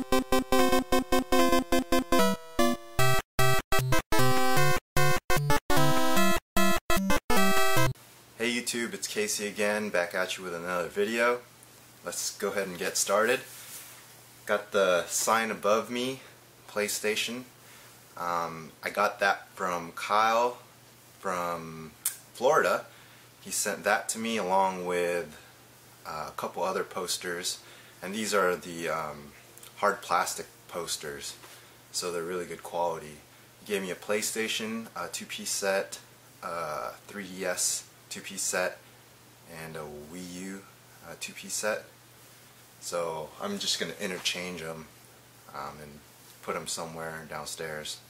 Hey YouTube, it's Kacy again, back at you with another video. Let's go ahead and get started. Got the sign above me, PlayStation. I got that from Kyle from Florida. He sent that to me along with a couple other posters, and these are the hard plastic posters, so they're really good quality. He gave me a PlayStation, a 2-piece set, 3DS 2-piece set, and a Wii U 2-piece set. So I'm just going to interchange them and put them somewhere downstairs.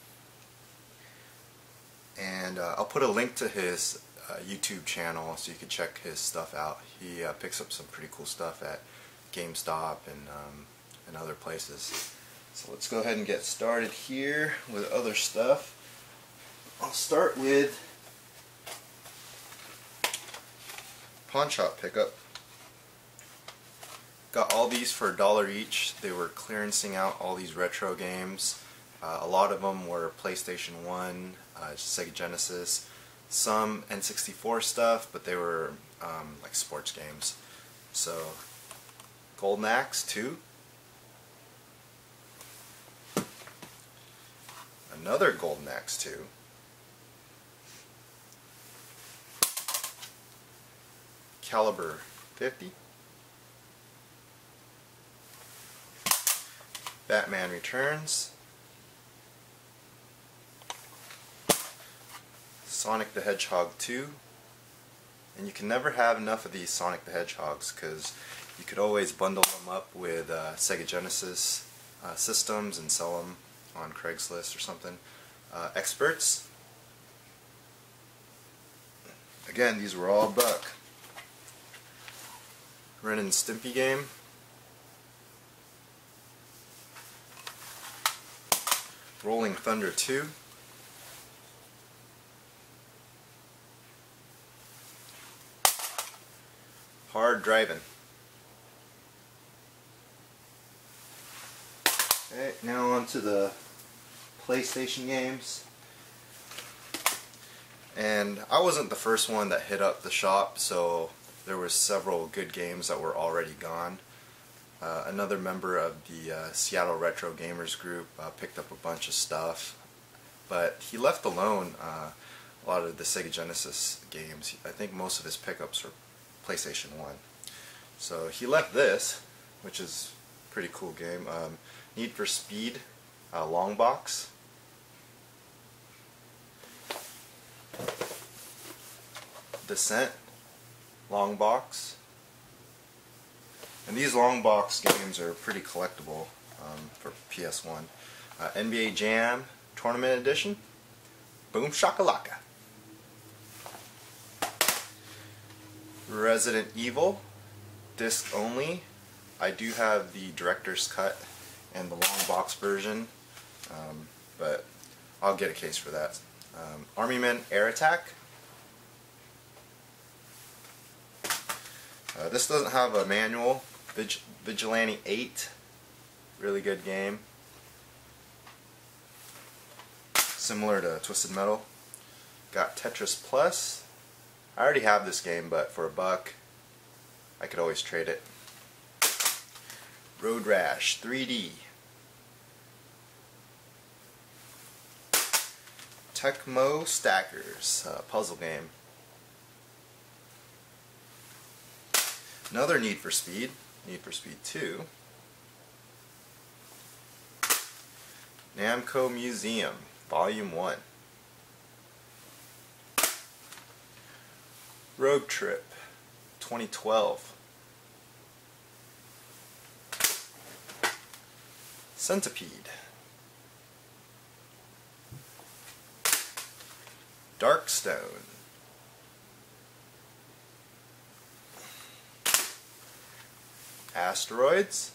And I'll put a link to his YouTube channel so you can check his stuff out. He picks up some pretty cool stuff at Gamestop and other places. So let's go ahead and get started here with other stuff. I'll start with pawn shop pickup. Got all these for $1 each. They were clearancing out all these retro games. A lot of them were PlayStation 1, Sega Genesis, some N64 stuff, but they were like sports games. So Golden Axe 2, another Golden Axe 2, Caliber 50, Batman Returns, Sonic the Hedgehog 2, and you can never have enough of these Sonic the Hedgehogs because you could always bundle them up with Sega Genesis systems and sell them on Craigslist or something. Experts, again, these were all $1. Ren and Stimpy game, Rolling Thunder 2, Hard Drivin'. Okay, now on to the PlayStation games. And I wasn't the first one that hit up the shop, so there were several good games that were already gone. Another member of the Seattle Retro Gamers group picked up a bunch of stuff, but he left alone a lot of the Sega Genesis games. I think most of his pickups were PlayStation 1. So he left this, which is a pretty cool game. Need for Speed Long Box. Descent Long Box. And these long box games are pretty collectible for PS1. NBA Jam Tournament Edition. Boom Shakalaka. Resident Evil disc only. I do have the director's cut and the long box version, but I'll get a case for that. Army Men Air Attack. This doesn't have a manual. Vigilante 8, really good game. Similar to Twisted Metal. Got Tetris Plus. I already have this game, but for $1, I could always trade it. Road Rash 3D. Tecmo Stackers, puzzle game. Another Need for Speed, Need for Speed 2. Namco Museum, Volume 1. Road Trip, 2012. Centipede. Darkstone. Asteroids.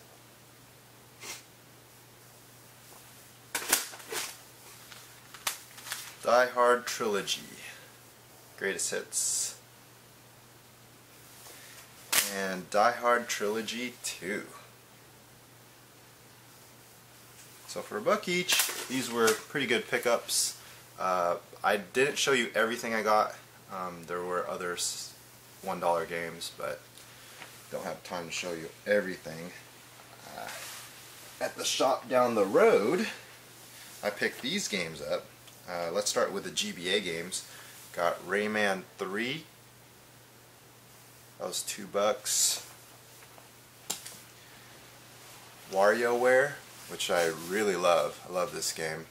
Die Hard Trilogy. Greatest Hits. And Die Hard Trilogy 2. So for $1 each, these were pretty good pickups. I didn't show you everything I got. There were other $1 games, but don't have time to show you everything. At the shop down the road, I picked these games up. Let's start with the GBA games. Got Rayman 3. That was $2. WarioWare, which I really love. I love this game.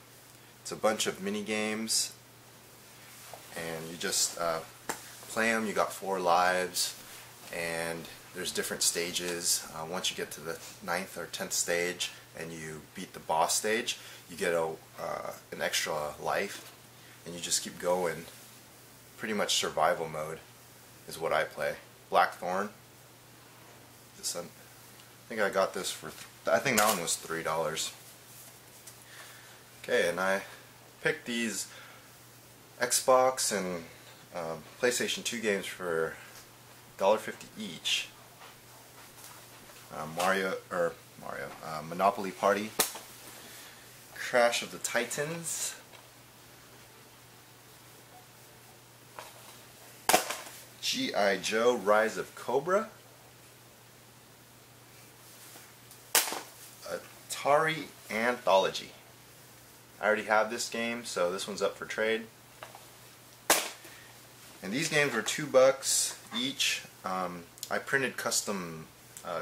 It's a bunch of mini games, and you just play them. You got 4 lives, and there's different stages. Once you get to the 9th or 10th stage and you beat the boss stage, you get an extra life, and you just keep going. Pretty much survival mode is what I play. Blackthorn. I think I got this for, I think that one was $3. Okay, and I picked these Xbox and PlayStation 2 games for $1.50 each. Monopoly Party, Crash of the Titans, G.I. Joe Rise of Cobra, Atari Anthology. I already have this game, so this one's up for trade. And these games were $2 each. I printed custom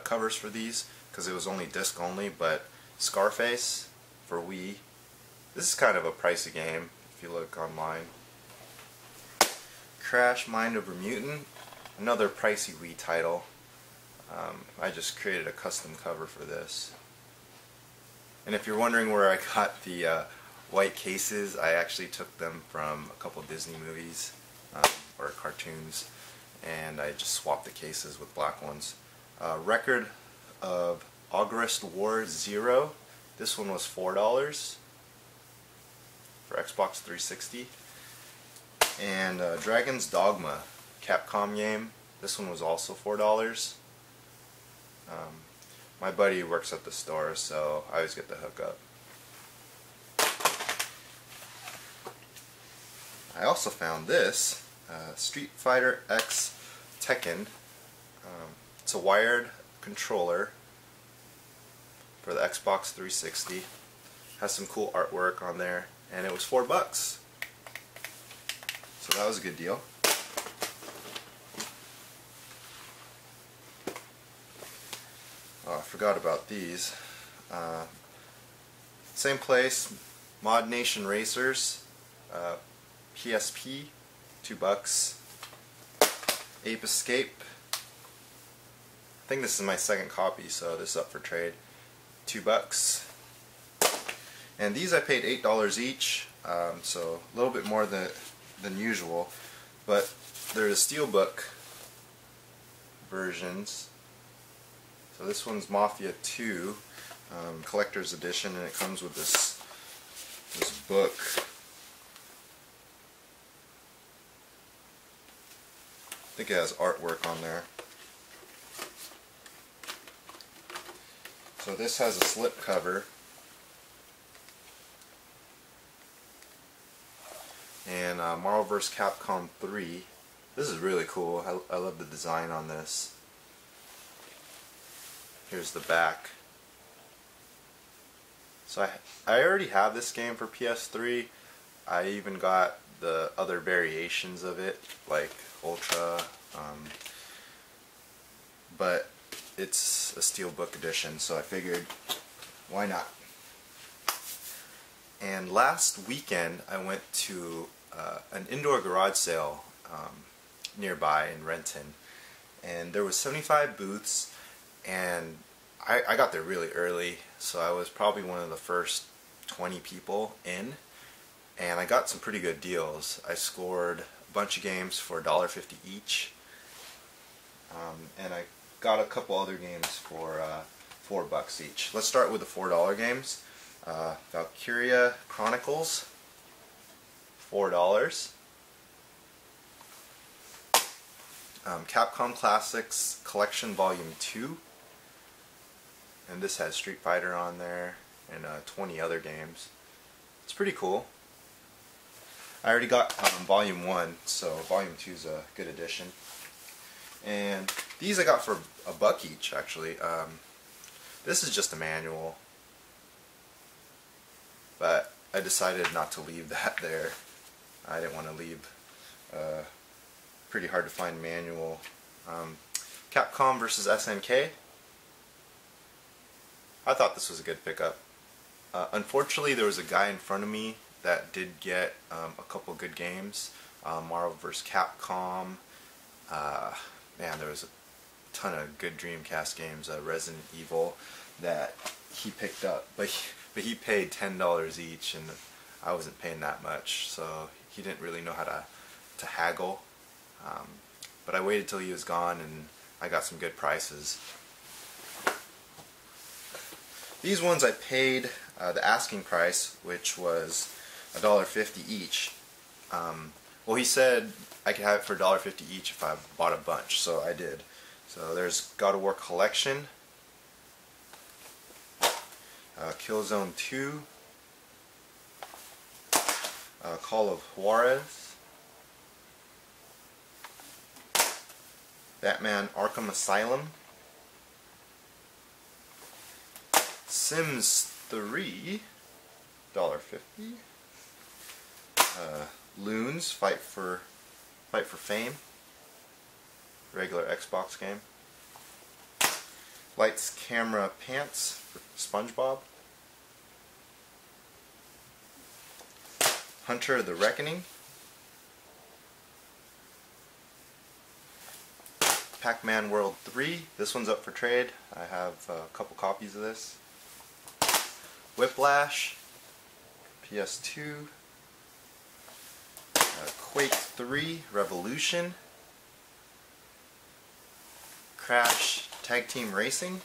covers for these because it was only disc only, but Scarface for Wii. This is kind of a pricey game if you look online. Crash Mind Over Mutant, another pricey Wii title. I just created a custom cover for this. And if you're wondering where I got the white cases, I actually took them from a couple Disney movies or cartoons, and I just swapped the cases with black ones. Record of August War Zero. This one was $4 for Xbox 360. And Dragon's Dogma, Capcom game. This one was also $4. My buddy works at the store, so I always get the hookup. I also found this, Street Fighter X Tekken. It's a wired controller for the Xbox 360. Has some cool artwork on there, and it was $4. So that was a good deal. Oh, I forgot about these. Same place, Mod Nation Racers, PSP, $2. Ape Escape. I think this is my second copy, so this is up for trade. $2. And these I paid $8 each, so a little bit more than usual. But they're the steelbook versions. So this one's Mafia 2, collector's edition, and it comes with this book. I think it has artwork on there. So this has a slip cover. And Marvel vs. Capcom 3. This is really cool. I love the design on this. Here's the back. So I already have this game for PS3. I even got the other variations of it, like Ultra, but it's a steelbook edition, so I figured, why not? And last weekend I went to an indoor garage sale nearby in Renton, and there was 75 booths, and I got there really early, so I was probably one of the first 20 people in, and I got some pretty good deals. I scored a bunch of games for $1.50 each, and I got a couple other games for $4 each. Let's start with the $4 games. Valkyria Chronicles, $4. Capcom Classics Collection Volume 2, and this has Street Fighter on there, and 20 other games. It's pretty cool. I already got Volume 1, so Volume 2 is a good addition. And these I got for $1 each, actually. This is just a manual, but I decided not to leave that there. I didn't want to leave pretty hard to find manual. Capcom versus SNK. I thought this was a good pickup. Unfortunately, there was a guy in front of me that did get a couple good games. Marvel vs. Capcom. Man, there was a ton of good Dreamcast games. Resident Evil that he picked up, but he paid $10 each, and I wasn't paying that much, so he didn't really know how to haggle. But I waited till he was gone, and I got some good prices. These ones I paid the asking price, which was $1.50 each. Well, he said I could have it for $1.50 each if I bought a bunch, so I did. So there's God of War Collection, Killzone 2, Call of Juarez, Batman Arkham Asylum, Sims 3, $1.50, Loons, Fight for Fame, regular Xbox game, Lights, Camera, Pants, SpongeBob, Hunter the Reckoning, Pac-Man World 3, this one's up for trade. I have a couple copies of this. Whiplash, PS2, Quake 3, Revolution, Crash Tag Team Racing,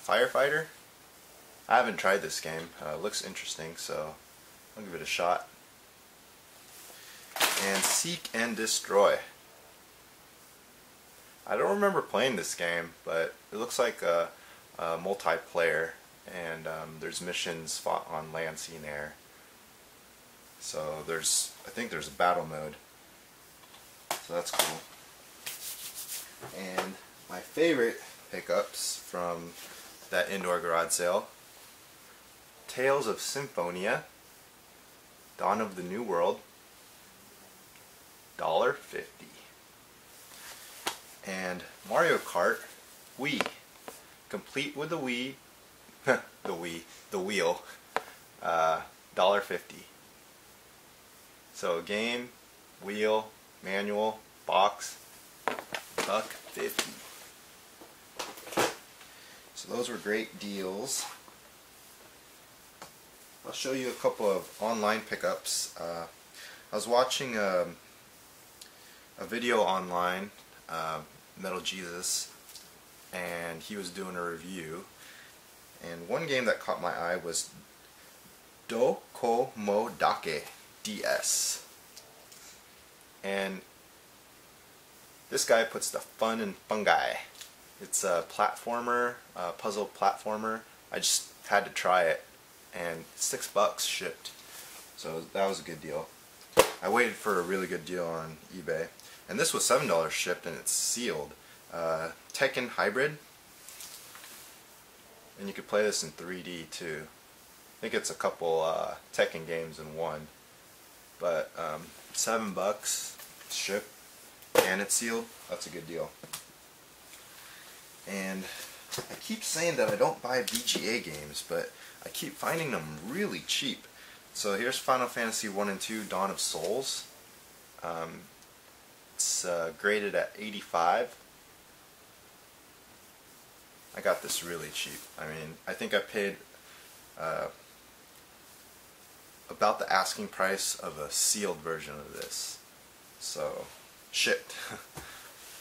Firefighter. I haven't tried this game. It looks interesting, so I'll give it a shot. And Seek and Destroy. I don't remember playing this game, but it looks like a multiplayer, and there's missions fought on land, sea, and air. So I think there's a battle mode. So that's cool. And my favorite pickups from that indoor garage sale: Tales of Symphonia, Dawn of the New World, $1.50. And Mario Kart Wii, complete with the Wii, the wheel, $1.50. So game, wheel, manual, box, $1.50. So those were great deals. I'll show you a couple of online pickups. I was watching a video online, Metal Jesus, and he was doing a review, and one game that caught my eye was Dokomodake DS, and this guy puts the fun in fungi. It's a platformer, puzzle platformer. I just had to try it, and $6 shipped, so that was a good deal. I waited for a really good deal on eBay, and this was $7 shipped, and it's sealed. Tekken Hybrid, and you could play this in 3D too. I think it's a couple Tekken games in one, but $7 shipped, and it's sealed. That's a good deal. And I keep saying that I don't buy VGA games, but I keep finding them really cheap. So here's Final Fantasy 1 and 2 Dawn of Souls. It's graded at 85. I got this really cheap. I mean, I think I paid about the asking price of a sealed version of this. So, shipped.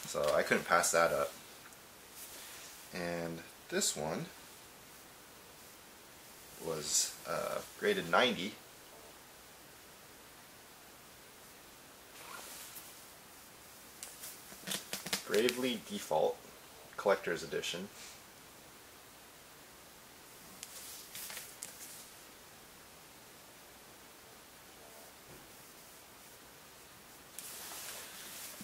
So I couldn't pass that up. And this one was graded 90. Bravely Default. collector's edition.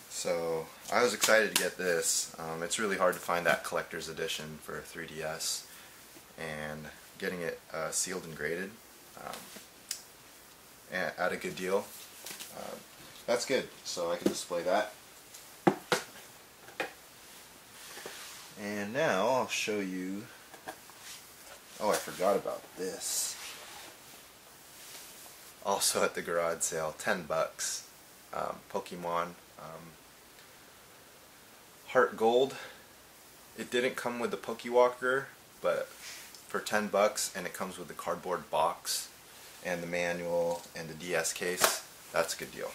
So I was excited to get this. It's really hard to find that collector's edition for 3DS, and getting it sealed and graded at a good deal, that's good. So I can display that. And now I'll show you, oh, I forgot about this. Also at the garage sale, 10 bucks. Pokemon Heart Gold. It didn't come with the Pokewalker, but for 10 bucks, and it comes with the cardboard box and the manual and the DS case, that's a good deal.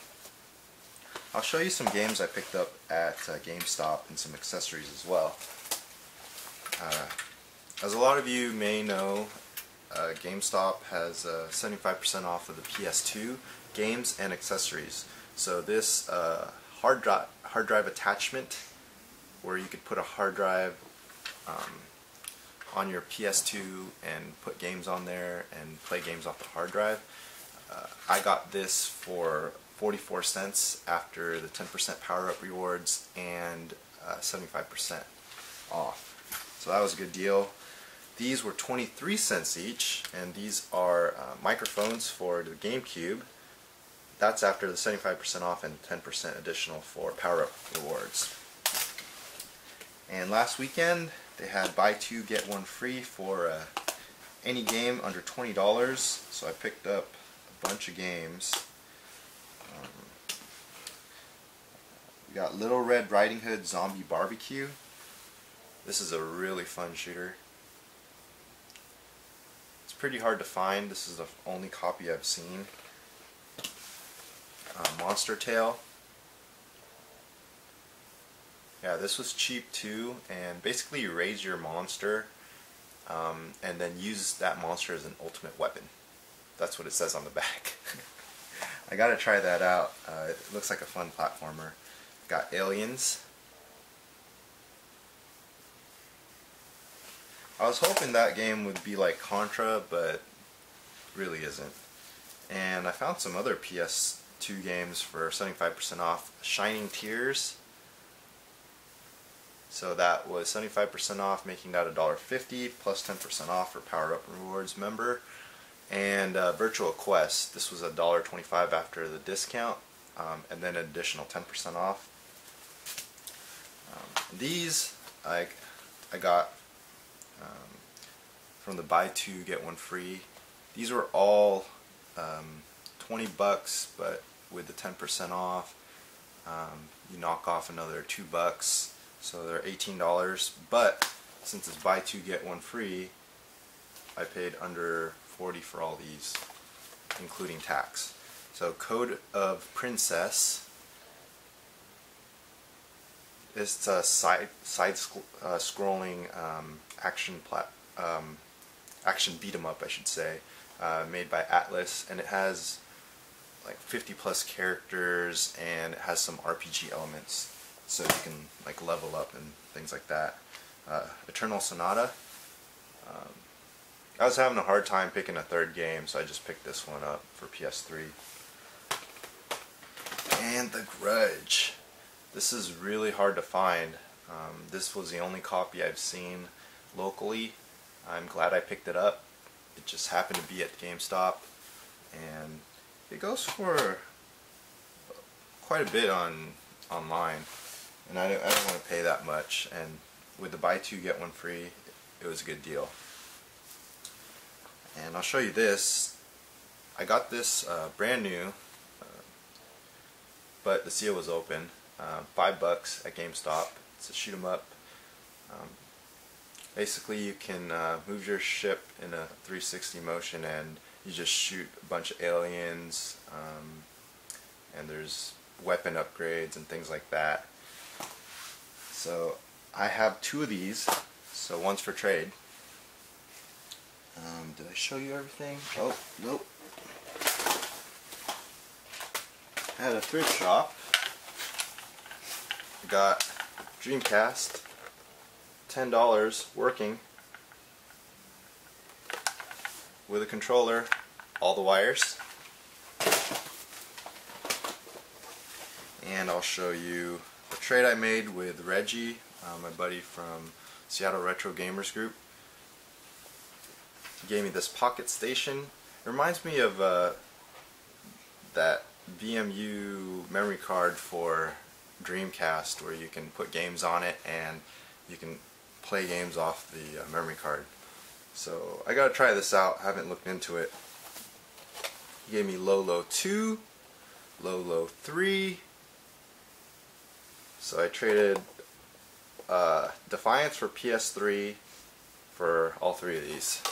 I'll show you some games I picked up at Gamestop and some accessories as well. As a lot of you may know, Gamestop has 75% off of the PS2 games and accessories. So this hard drive attachment, where you could put a hard drive on your PS2 and put games on there and play games off the hard drive. I got this for 44 cents after the 10% power-up rewards and 75% off. So that was a good deal. These were 23 cents each, and these are microphones for the GameCube. That's after the 75% off and 10% additional for power-up rewards. And last weekend they had buy two get one free for any game under $20, so I picked up a bunch of games. We got Little Red Riding Hood Zombie Barbecue. This is a really fun shooter. It's pretty hard to find. This is the only copy I've seen. Monster Tail. Yeah, this was cheap too, and basically you raise your monster and then use that monster as an ultimate weapon. That's what it says on the back. I gotta try that out. It looks like a fun platformer. Got Aliens. I was hoping that game would be like Contra, but it really isn't. And I found some other PS2 games for 75% off. Shining Tears. So that was 75% off, making that $1.50 plus 10% off for Power Up Rewards member. And Virtual Quest. This was $1.25 after the discount, and then an additional 10% off. These I got from the buy two get one free. These were all 20 bucks, but with the 10% off, you knock off another 2 bucks, so they're $18. But since it's buy two get one free, I paid under $40 for all these, including tax. So Code of Princess. It's a side-scrolling action beat 'em up, I should say, made by Atlas, and it has like 50 plus characters, and it has some RPG elements, so you can like level up and things like that. Eternal Sonata. I was having a hard time picking a third game, so I just picked this one up for PS3. And The Grudge. This is really hard to find. This was the only copy I've seen locally. I'm glad I picked it up. It just happened to be at GameStop, and it goes for quite a bit online, and I don't want to pay that much, and with the buy two get one free, it was a good deal. And I'll show you this. I got this brand new, but the seal was open. 5 bucks at GameStop. It's a shoot 'em up. Basically, you can move your ship in a 360 motion, and you just shoot a bunch of aliens, and there's weapon upgrades and things like that. So I have 2 of these, so one's for trade. Did I show you everything? Oh, nope. I had a thrift shop. I got Dreamcast, $10 working with a controller, all the wires, and I'll show you the trade I made with Reggie, my buddy from Seattle Retro Gamers Group. He gave me this pocket station. It reminds me of that VMU memory card for Dreamcast, where you can put games on it and you can play games off the memory card. So I gotta try this out. I haven't looked into it. He gave me Low 2, Low 3. So I traded Defiance for PS3 for all three of these.